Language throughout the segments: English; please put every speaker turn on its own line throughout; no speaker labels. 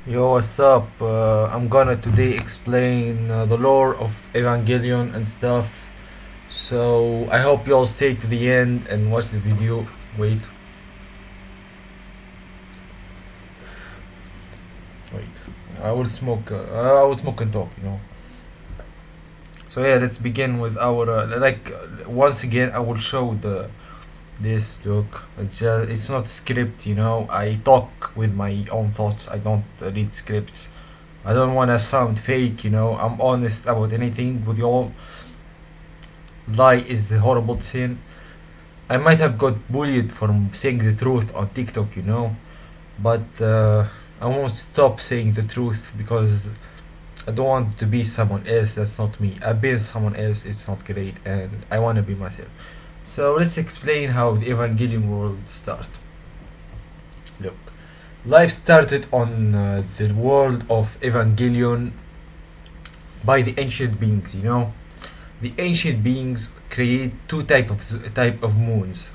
Yo, what's up? I'm gonna today explain the lore of Evangelion and stuff. So I hope you all stay to the end and watch the video. Wait, wait. I will smoke and talk. So yeah, let's begin with our once again. I will show this look. It's not script. I talk with my own thoughts. I don't read scripts. I don't wanna sound fake. I'm honest about anything with y'all. Lie is a horrible sin. I might have got bullied for saying the truth on TikTok, but I won't stop saying the truth because I don't want to be someone else. That's not me. I've been someone else. It's not great, and I want to be myself. So let's explain how the Evangelion world started. Look, life started on the world of Evangelion by the ancient beings. The ancient beings create two type of moons.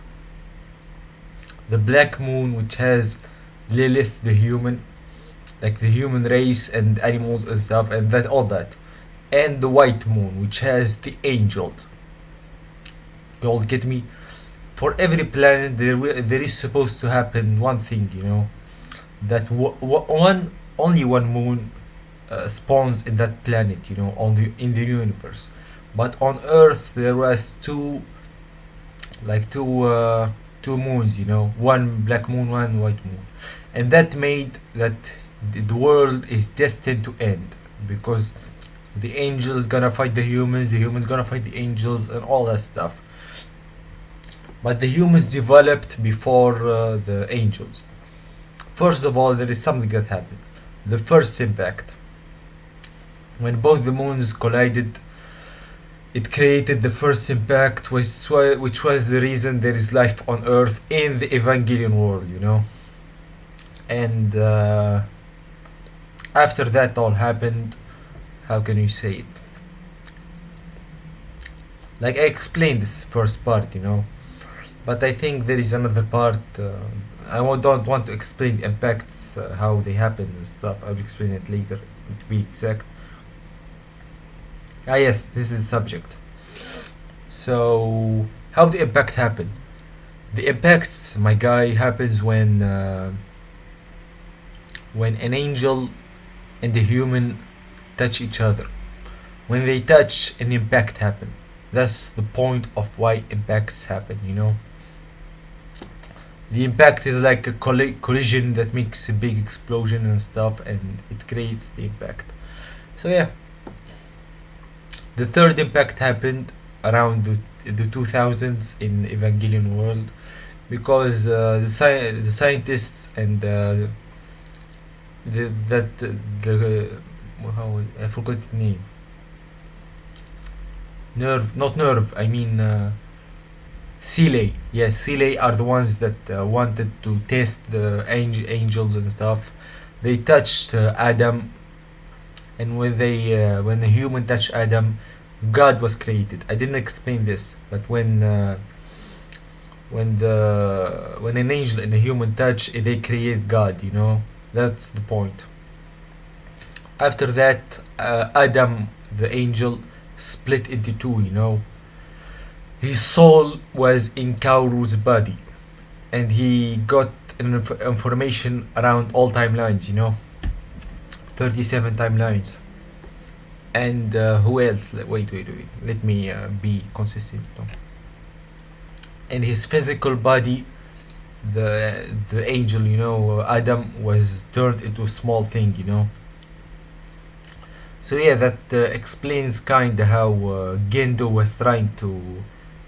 The black moon, which has Lilith, the human, like the human race and animals and stuff, and that all that, and the white moon, which has the angels. You all get me? For every planet, there is supposed to happen one thing, that only one moon spawns in that planet, in the universe. But on Earth, there was like two moons, one black moon, one white moon, and that made that the world is destined to end because the angels gonna fight the humans gonna fight the angels, and all that stuff. But the humans developed before the angels. First of all, there is something that happened: the first impact. When both the moons collided, it created the first impact, which was the reason there is life on Earth in the Evangelion world, And after that all happened, how can you say it? Like I explained this first part, but I think there is another part. Don't want to explain the impacts, how they happen and stuff. I'll explain it later, to be exact. Ah yes, this is the subject. So how the impact happen? The impacts, my guy, happens when an angel and a human touch each other. When they touch, an impact happen. That's the point of why impacts happen. The impact is like a collision that makes a big explosion and stuff, and it creates the impact. So yeah, the third impact happened around the 2000s in Evangelion world because the scientists and the how I forgot the name. Nerve, not nerve. I mean Seeley. Yes, Seeley are the ones that wanted to test the angels and stuff. They touched Adam, and when the human touched Adam, God was created. I didn't explain this, but when an angel and a human touch, they create God. That's the point. After that, Adam, the angel, split into two. His soul was in Kauru's body, and he got information around all timelines. 37 timelines. And who else? Wait. Let me be consistent. And his physical body, the angel, Adam, was turned into a small thing. So yeah, that explains kinda how Gendo was trying to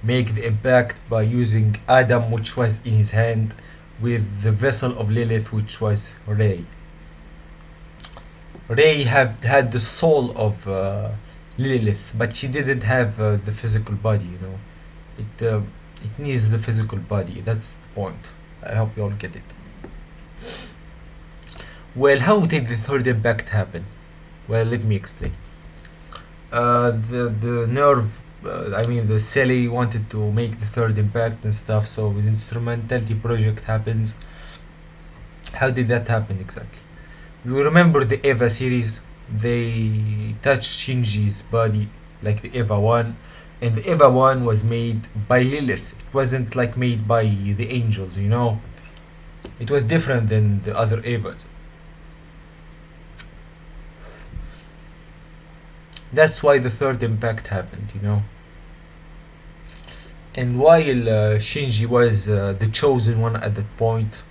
make the impact by using Adam, which was in his hand, with the vessel of Lilith, which was Ray. Ray had the soul of Lilith, but she didn't have the physical body. It needs the physical body. That's the point. I hope you all get it. Well, how did the third impact happen? Well, let me explain. The nerve, I mean the Sally wanted to make the third impact and stuff. So the instrumentality project happens. How did that happen exactly? You remember the Eva series? They touched Shinji's body like the Eva 1, and the Eva 1 was made by Lilith. It wasn't like made by the angels, you know? It was different than the other Evas. That's why the third impact happened, you know? And while Shinji was the chosen one at that point,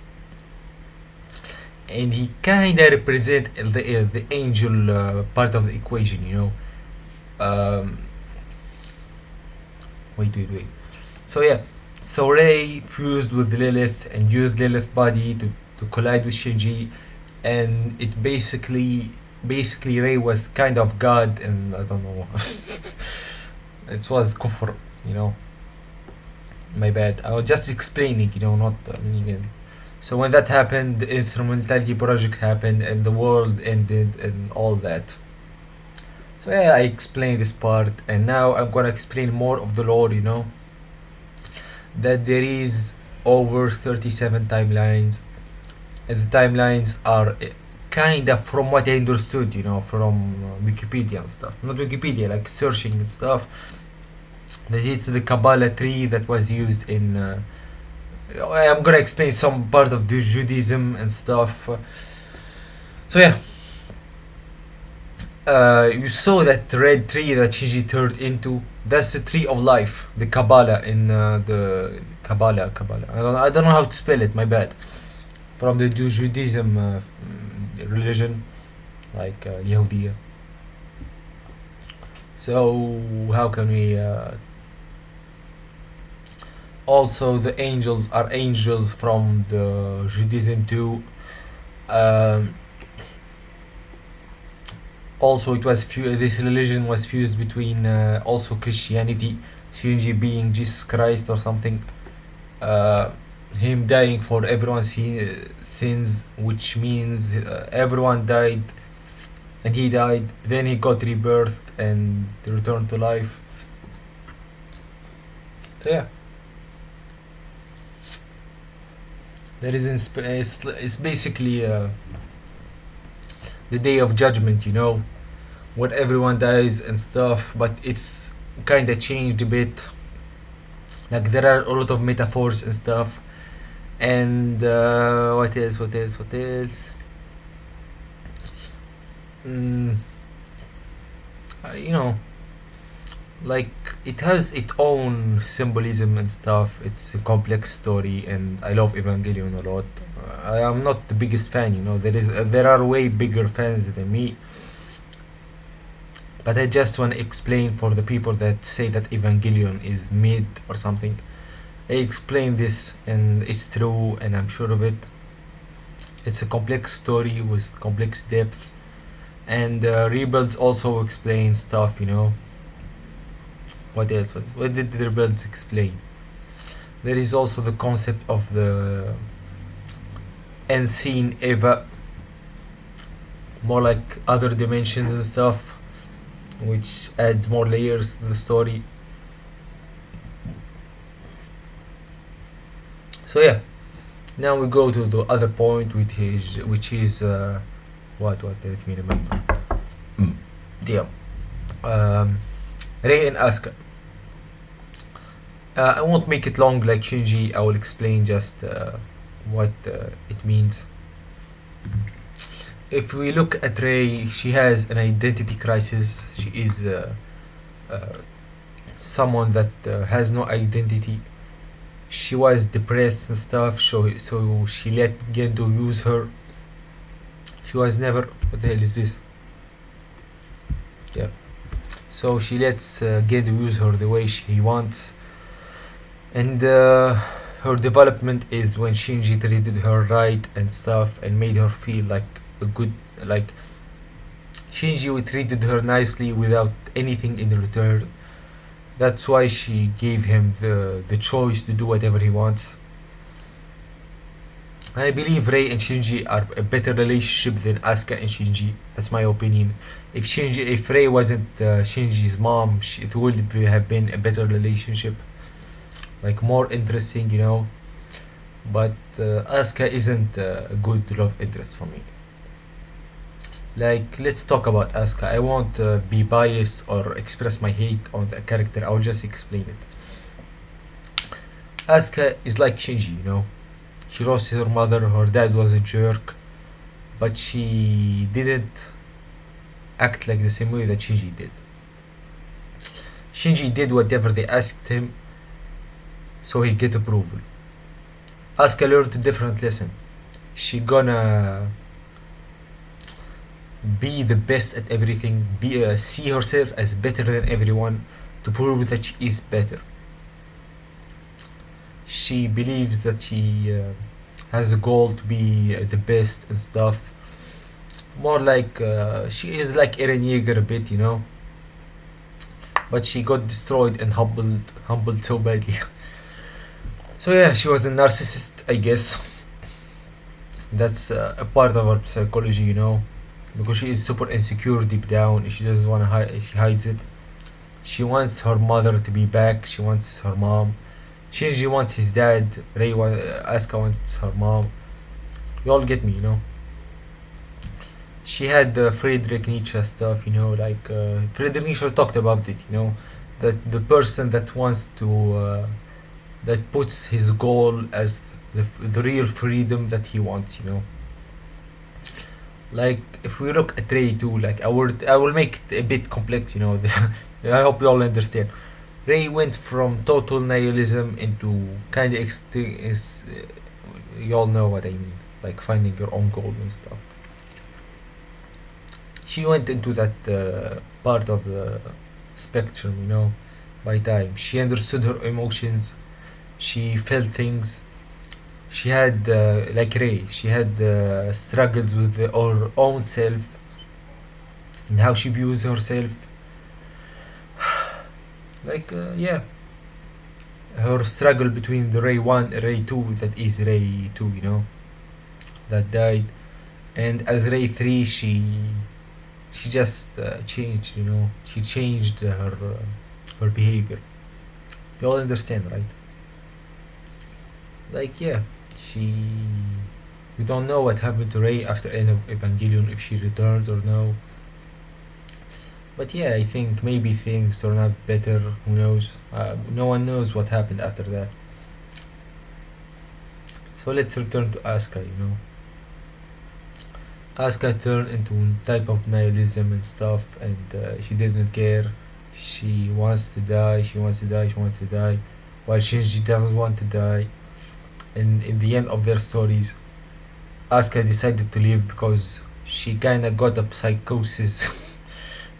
and he kinda represent the angel part of the equation, you know. Um, wait. So yeah, so Rei fused with Lilith and used Lilith's body to collide with Shinji, and it basically Rei was kind of God, and I don't know. It was kufr, you know. My bad. I was just explaining, you know, not meaning it. So when that happened, the instrumentality project happened, and the world ended, and all that. So yeah, I explained this part, and now I'm gonna explain more of the lore. You know that there is over 37 timelines, and the timelines are kinda from what I understood. You know, from Wikipedia and stuff. Not Wikipedia, like searching and stuff. That it's the Kabbalah tree that was used in. I'm gonna explain some part of the Judaism and stuff. So yeah, you saw that red tree that Shinji turned into. That's the tree of life, the Kabbalah in the Kabbalah. I don't know how to spell it. My bad. From the Judaism religion, like Yahudiya. So how can we? Also, the angels are angels from the Judaism too. Um, Also, this religion was fused between also Christianity, Shinji being Jesus Christ or something, uh, him dying for everyone's sins, which means everyone died and he died. Then he got rebirthed and returned to life. So yeah, that is it's basically the day of judgment, you know, when everyone dies and stuff, but it's kind of changed a bit. Like there are a lot of metaphors and stuff, and what else? Mm, you know, like it has its own symbolism and stuff. It's a complex story, and I love Evangelion a lot. I am not the biggest fan, you know. There are way bigger fans than me, but I just want to explain for the people that say that Evangelion is mid or something. I explain this, and it's true, and I'm sure of it. It's a complex story with complex depth, and Rebuilds also explain stuff, you know. What else? What did the Rebuilds explain? There is also the concept of the unseen Eva, more like other dimensions and stuff, which adds more layers to the story. So yeah, now we go to the other point, which is what let me remember. Yeah, Rei and Asuka. I won't make it long like Shinji. I will explain just what it means. If we look at Rei, she has an identity crisis. She is uh, someone that has no identity. She was depressed and stuff, so she let Gendo use her. She was never. What the hell is this? Yeah. So she lets Gendo use her the way he wants, and her development is when Shinji treated her right and stuff and made her feel like a good, like Shinji treated her nicely without anything in return. That's why she gave him the choice to do whatever he wants. And I believe Rei and Shinji are a better relationship than Asuka and Shinji. That's my opinion. If Rei wasn't Shinji's mom, it would have been a better relationship, like more interesting, you know. But Asuka isn't a good love interest for me. Like, let's talk about Asuka. I won't be biased or express my hate on the character. I'll just explain it. Asuka is like Shinji, you know. She lost her mother. Her dad was a jerk, but she didn't act like the same way that Shinji did. Shinji did whatever they asked him, so he get approval. Asuka learned a different lesson. She gonna be the best at everything. See herself as better than everyone to prove that she is better. She believes that she has a goal to be the best and stuff. More like she is like Eren Yeager a bit, you know. But she got destroyed and humbled so badly. So yeah, she was a narcissist, I guess. That's a part of her psychology, you know, because she is super insecure deep down. She doesn't want to hide. She hides it. She wants her mother to be back. She wants her mom. Shinji wants his dad. Asuka wants her mom. You all get me, you know. She had the Friedrich Nietzsche stuff, you know, like Friedrich Nietzsche talked about it, you know, that the person that wants to that puts his goal as the real freedom that he wants, you know. Like if we look at Ray too, like I will make it a bit complex, you know. I hope you all understand. Ray went from total nihilism into kind of you all know what I mean, like finding your own goal and stuff. She went into that part of the spectrum, you know, by time. She understood her emotions. She felt things. She had, like Ray, she had struggles with her own self and how she views herself. Like, yeah, her struggle between the Ray 1 and Ray 2, that is Ray 2, you know, that died. And as Ray 3, she just changed, you know, she changed her behavior. You all understand, right? Like, yeah, she. We don't know what happened to Ray after end of Evangelion, if she returned or no. But yeah, I think maybe things turned out better. Who knows? No one knows what happened after that. So let's return to Asuka, you know. Asuka turned into a type of nihilism and stuff, and she didn't care. She wants to die, she wants to die, she wants to die, while Shinji doesn't want to die. And in the end of their stories, Asuka decided to leave because she kinda got a psychosis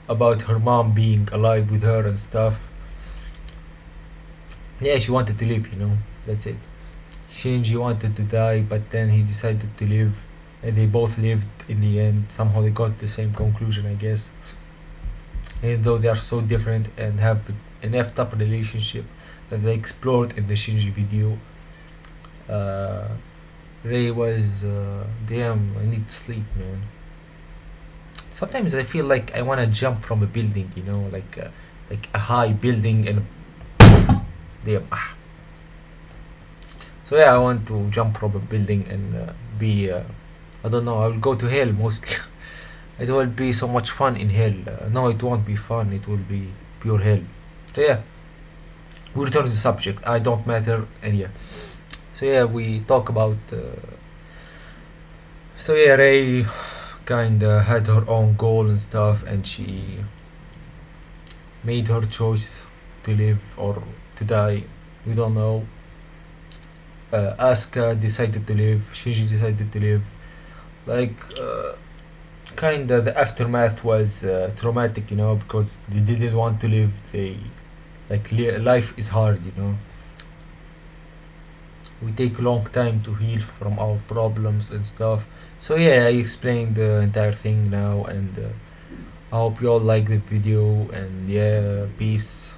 about her mom being alive with her and stuff. Yeah, she wanted to live, you know, that's it. Shinji wanted to die, but then he decided to live, and they both lived in the end. Somehow they got the same conclusion, I guess. Even though they are so different and have an effed up relationship that they explored in the Shinji video. Uh, Ray was, damn, I need to sleep, man. Sometimes I feel like I wanna jump from a building, you know, like a high building and damn. So yeah, I want to jump from a building and be, I don't know, I will go to hell mostly. It will be so much fun in hell. No, it won't be fun. It will be pure hell. So yeah, we return to the subject. I don't matter, and yeah. So yeah, we talk about. So yeah, Ray kinda had her own goal and stuff, and she made her choice to live or to die. We don't know. Asuka decided to live. Shinji decided to live. Like, kinda the aftermath was traumatic, you know, because they didn't want to live. They like life is hard, you know. We take a long time to heal from our problems and stuff. So yeah, I explained the entire thing now, and I hope you all like the video. And yeah, peace.